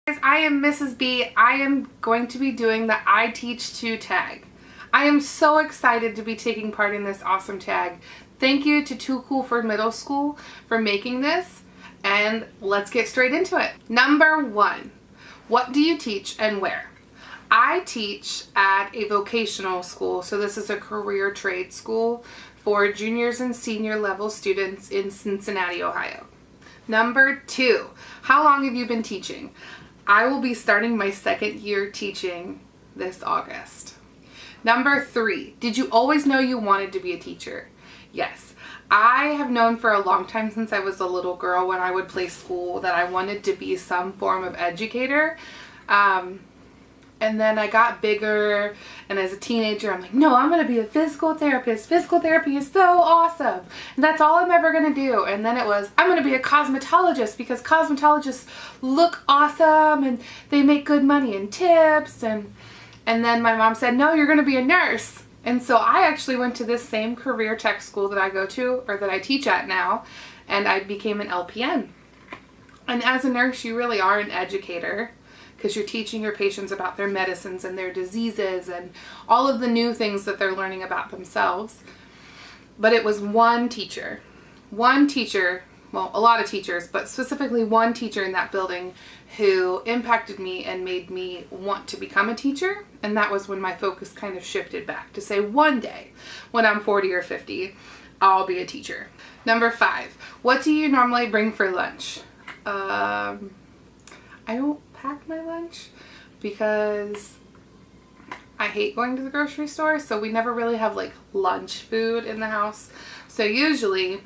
I am Mrs. B. I am going to be doing the I Teach Too tag. I am so excited to be taking part in this awesome tag. Thank you to Too Cool for Middle School for making this, and let's get straight into it. Number 1, what do you teach and where? I teach at a vocational school, so this is a career trade school for juniors and senior level students in Cincinnati, Ohio. Number 2, how long have you been teaching? I will be starting my 2nd year teaching this August. Number 3, did you always know you wanted to be a teacher? Yes. I have known for a long time, since I was a little girl when I would play school, that I wanted to be some form of educator. And then I got bigger, and as a teenager I'm like, no, I'm going to be a physical therapist. Physical therapy is so awesome, and that's all I'm ever going to do. And then it was, I'm going to be a cosmetologist because cosmetologists look awesome and they make good money and tips. And then my mom said, no, you're going to be a nurse. And so I actually went to this same career tech school that I go to, or that I teach at now, and I became an LPN. And as a nurse, you really are an educator, because you're teaching your patients about their medicines and their diseases and all of the new things that they're learning about themselves. But it was one teacher, well, a lot of teachers, but specifically one teacher in that building who impacted me and made me want to become a teacher. And that was when my focus kind of shifted back to say, one day when I'm 40 or 50, I'll be a teacher. Number 5, what do you normally bring for lunch? I don't pack my lunch because I hate going to the grocery store, so we never really have like lunch food in the house. So usually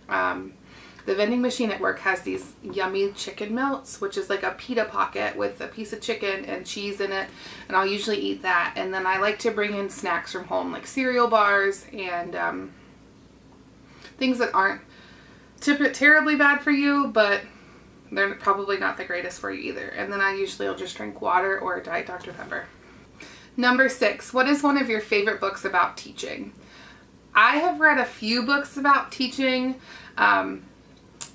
the vending machine at work has these yummy chicken melts, which is like a pita pocket with a piece of chicken and cheese in it, and I'll usually eat that. And then I like to bring in snacks from home, like cereal bars and things that aren't terribly bad for you, but they're probably not the greatest for you either. And then I usually will just drink water or Diet Dr. Pepper. Number 6, what is one of your favorite books about teaching? I have read a few books about teaching. One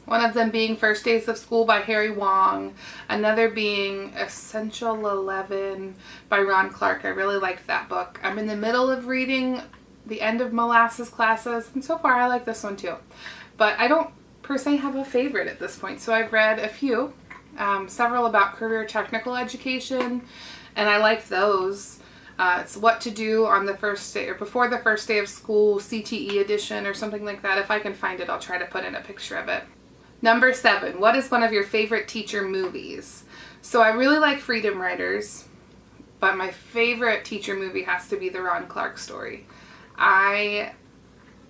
of them being First Days of School by Harry Wong. Another being Essential 11 by Ron Clark. I really liked that book. I'm in the middle of reading the end of Molasses Classes, and so far I like this one too. But I don't per se have a favorite at this point, so I've read a few, several about career technical education, and I like those. It's What to Do on the First Day, or Before the First Day of School, CTE edition or something like that. If I can find it, I'll try to put in a picture of it. Number 7, what is one of your favorite teacher movies? So I really like Freedom Writers, but my favorite teacher movie has to be the Ron Clark story. I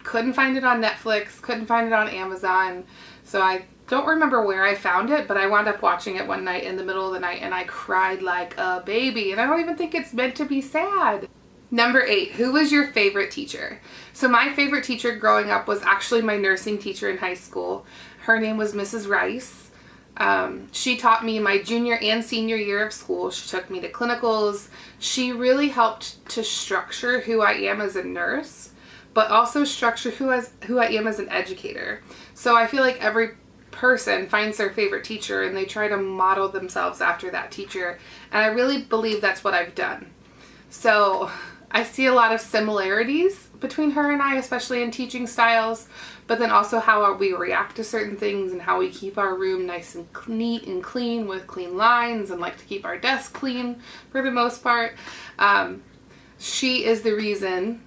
couldn't find it on Netflix, couldn't find it on Amazon, so I don't remember where I found it, but I wound up watching it one night in the middle of the night and I cried like a baby, and I don't even think it's meant to be sad. Number 8, who was your favorite teacher? So my favorite teacher growing up was actually my nursing teacher in high school. Her name was Mrs. Rice. She taught me my junior and senior year of school. She took me to clinicals. She really helped to structure who I am as a nurse, but also structure who I am as an educator. So I feel like every person finds their favorite teacher and they try to model themselves after that teacher. And I really believe that's what I've done. So I see a lot of similarities between her and I, especially in teaching styles, but then also how we react to certain things and how we keep our room nice and neat and clean with clean lines, and like to keep our desk clean for the most part. She is the reason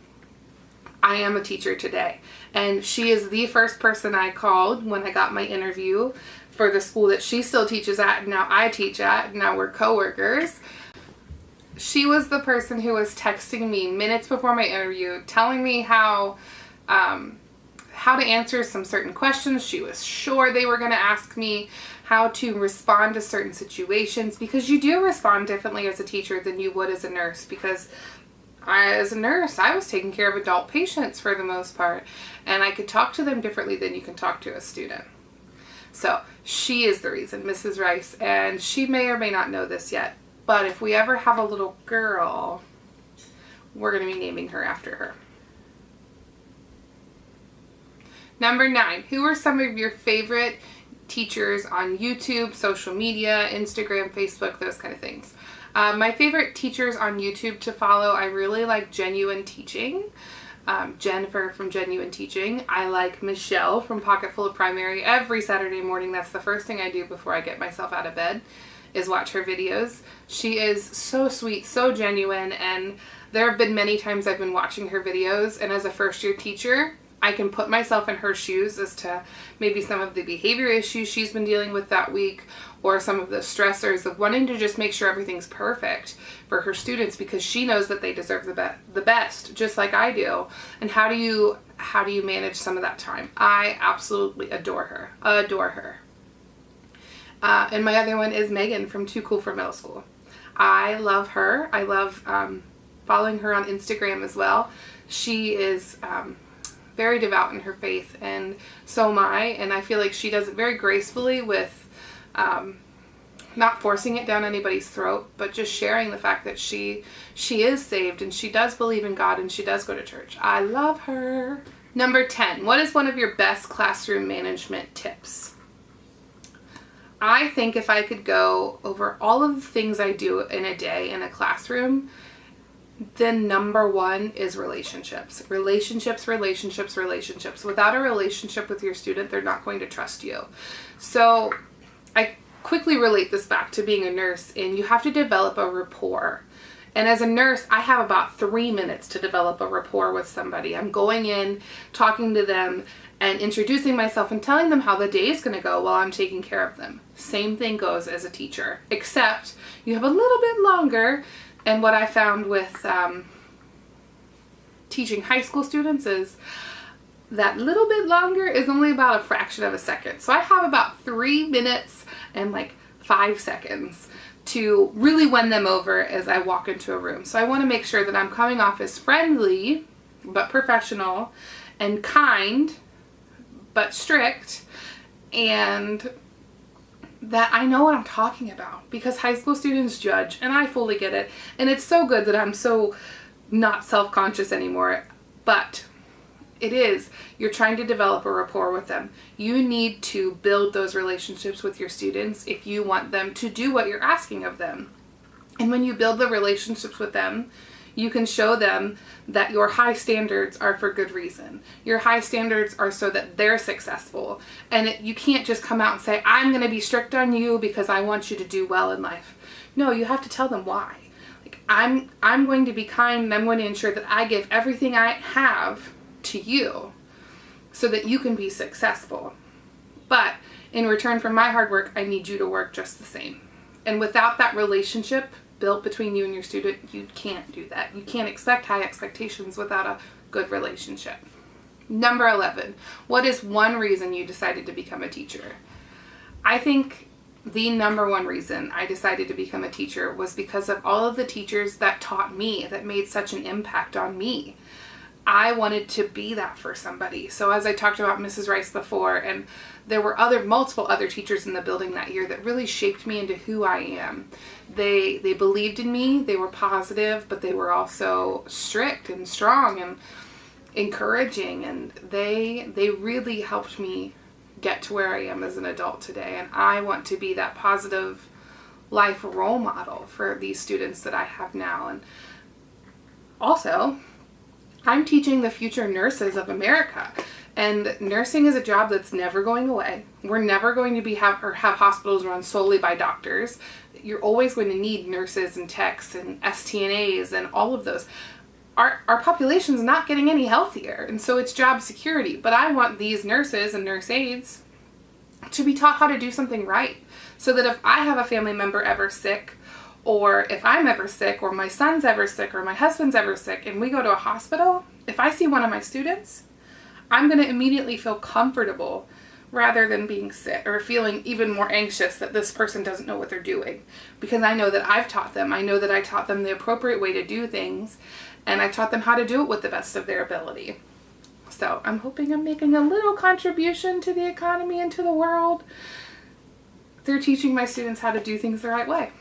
I am a teacher today, and she is the first person I called when I got my interview for the school that she still teaches at and now I teach at, and now we're co-workers. She was the person who was texting me minutes before my interview, telling me how to answer some certain questions she was sure they were going to ask me, how to respond to certain situations, because you do respond differently as a teacher than you would as a nurse, because as a nurse, I was taking care of adult patients for the most part, and I could talk to them differently than you can talk to a student. So she is the reason, Mrs. Rice, and she may or may not know this yet, but if we ever have a little girl, we're going to be naming her after her. Number 9, who are some of your favorite teachers on YouTube, social media, Instagram, Facebook, those kind of things. My favorite teachers on YouTube to follow, I really like Genuine Teaching. Jennifer from Genuine Teaching. I like Michelle from Pocketful of Primary. Every Saturday morning, that's the first thing I do before I get myself out of bed, is watch her videos. She is so sweet, so genuine, and there have been many times I've been watching her videos, and as a first-year teacher, I can put myself in her shoes as to maybe some of the behavior issues she's been dealing with that week, or some of the stressors of wanting to just make sure everything's perfect for her students, because she knows that they deserve the best, just like I do. And how do you manage some of that time? I absolutely adore her. And my other one is Megan from Too Cool for Middle School. I love her. I love following her on Instagram as well. She is very devout in her faith, and so am I. And I feel like she does it very gracefully with not forcing it down anybody's throat, but just sharing the fact that she is saved and she does believe in God and she does go to church. I love her. Number 10, what is one of your best classroom management tips? I think if I could go over all of the things I do in a day in a classroom, then number one is relationships. Relationships. Without a relationship with your student, they're not going to trust you. So I quickly relate this back to being a nurse, and you have to develop a rapport. And as a nurse, I have about 3 minutes to develop a rapport with somebody. I'm going in, talking to them, and introducing myself and telling them how the day is going to go while I'm taking care of them. Same thing goes as a teacher, except you have a little bit longer. And what I found with teaching high school students is that little bit longer is only about a fraction of a second. So I have about 3 minutes and like 5 seconds to really win them over as I walk into a room. So I want to make sure that I'm coming off as friendly but professional, and kind but strict, and that I know what I'm talking about, because high school students judge, and I fully get it. And it's so good that I'm so not self-conscious anymore, but you're trying to develop a rapport with them. You need to build those relationships with your students if you want them to do what you're asking of them. And when you build the relationships with them, you can show them that your high standards are for good reason. Your high standards are so that they're successful. And you can't just come out and say, I'm going to be strict on you because I want you to do well in life. No, you have to tell them why. Like, I'm going to be kind, and I'm going to ensure that I give everything I have to you so that you can be successful. But in return for my hard work, I need you to work just the same. And without that relationship built between you and your student, you can't do that. You can't expect high expectations without a good relationship. Number 11, what is one reason you decided to become a teacher? I think the number one reason I decided to become a teacher was because of all of the teachers that taught me, that made such an impact on me. I wanted to be that for somebody. So as I talked about Mrs. Rice before, and there were multiple other teachers in the building that year that really shaped me into who I am. They believed in me, they were positive, but they were also strict and strong and encouraging, and they really helped me get to where I am as an adult today. And I want to be that positive life role model for these students that I have now. And also, I'm teaching the future nurses of America, and nursing is a job that's never going away. We're never going to have hospitals run solely by doctors. You're always going to need nurses and techs and STNAs and all of those. Our population's not getting any healthier, and so it's job security. But I want these nurses and nurse aides to be taught how to do something right, so that if I have a family member ever sick, or if I'm ever sick, or my son's ever sick, or my husband's ever sick, and we go to a hospital, if I see one of my students, I'm going to immediately feel comfortable rather than being sick or feeling even more anxious that this person doesn't know what they're doing, because I know that I've taught them. I know that I taught them the appropriate way to do things, and I taught them how to do it with the best of their ability. So I'm hoping I'm making a little contribution to the economy and to the world. They're teaching my students how to do things the right way.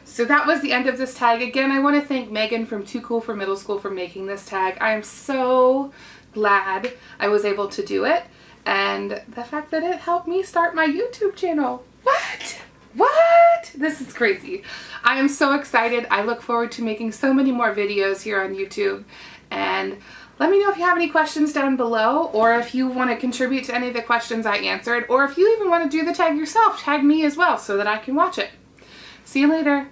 So that was the end of this tag. Again, I want to thank Megan from Too Cool for Middle School for making this tag. I am so glad I was able to do it. and the fact that it helped me start my YouTube channel. What? This is crazy. I am so excited. I look forward to making so many more videos here on YouTube, and let me know if you have any questions down below, or if you want to contribute to any of the questions I answered, or if you even want to do the tag yourself, tag me as well so that I can watch it. See you later.